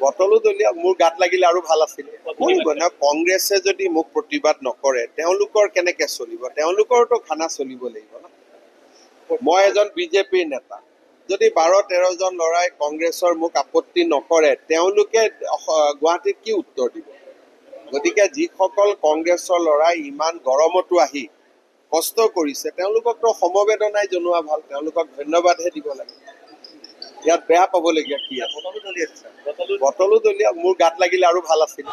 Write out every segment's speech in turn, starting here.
বটলো দলীয় মোৰ গাত লাগিলে আৰু ভাল আছিল কৰিব না কংগ্ৰেছে যদি মোক প্ৰতিবাদ নকৰে তেওঁলোকৰ কেনেকে চলিব তেওঁলোকৰতো খানা চলিব লাগিব না মই এজন বিজেপিৰ নেতা যদি 12-13 জন লৰাই কংগ্ৰেছৰ মোক আপত্তি নকৰে তেওঁলোকে গুৱাহাটীত কি উত্তৰ দিব গতিকে যিসকল কংগ্ৰেছৰ লৰাই ইমান গৰমতো আহি কষ্ট কৰিছে তেওঁলোককতো সমবেদনাই জনোৱা ভাল তেওঁলোকক ধন্যবাদহে দিব লাগে ইয়াত বেয়া পাবলগীয়া কি আছে বটলো দলীয় মোৰ গাত লাগিলে আৰু ভাল আছিল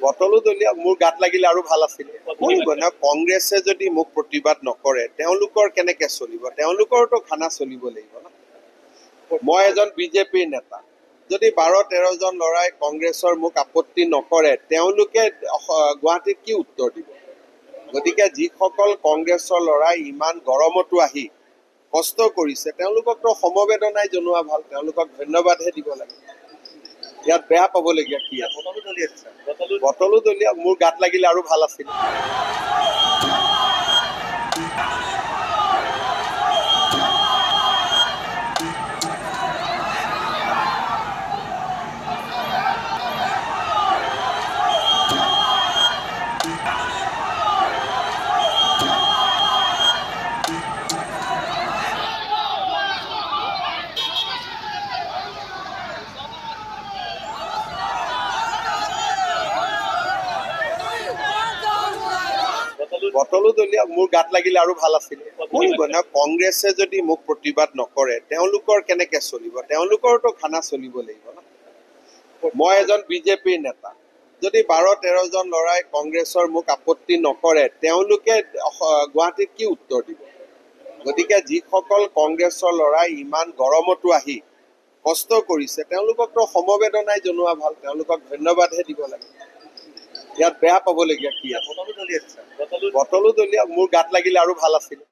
বটলো দলীয় মোৰ গাত লাগিলে আৰু ভাল আছিল কৰিব না কংগ্ৰেছে যদি মোক প্ৰতিবাদ নকৰে তেওঁলোকৰ কেনেকে চলিব তেওঁলোকৰতো খানা চলিব লাগিব না মই এজন বিজেপিৰ নেতা যদি 12-13 জন লৰাই কংগ্ৰেছৰ মোক আপত্তি নকৰে তেওঁলোকে গুৱাহাটীত কি উত্তৰ দিব গতিকে যিসকল কংগ্ৰেছৰ লৰাই ইমান গৰমতো আহি কষ্ট কৰিছে তেওঁলোককতো সমবেদনাই জনোৱা ভাল তেওঁলোকক ধন্যবাদহে দিব লাগে ইয়াত বেয়া পাবলগীয়া কি আছে বটলো দলীয় মোৰ গাত লাগিলে আৰু ভাল আছিল বটলো দলীয় মোৰ গাত লাগিলে আৰু ভাল আছিল কৰিব না কংগ্ৰেছে যদি মোক প্ৰতিবাদ নকৰে তেওঁলোকৰ কেনেকে চলিব তেওঁলোকৰতো খানা চলিব লাগিব না মই এজন বিজেপিৰ নেতা যদি 12-13 জন লৰাই কংগ্ৰেছৰ মোক আপত্তি নকৰে তেওঁলোকে গুৱাহাটীত কি উত্তৰ দিব গতিকে যিসকল কংগ্ৰেছৰ লৰাই ইমান গৰমতো আহি কষ্ট কৰিছে তেওঁলোককতো সমবেদনাই জনোৱা ভাল তেওঁলোকক ধন্যবাদহে দিব লাগে ইয়াত বেয়া পাবলগীয়া কি আছে বটলো দলীয় মোৰ গাত লাগিলে আৰু ভাল আছিল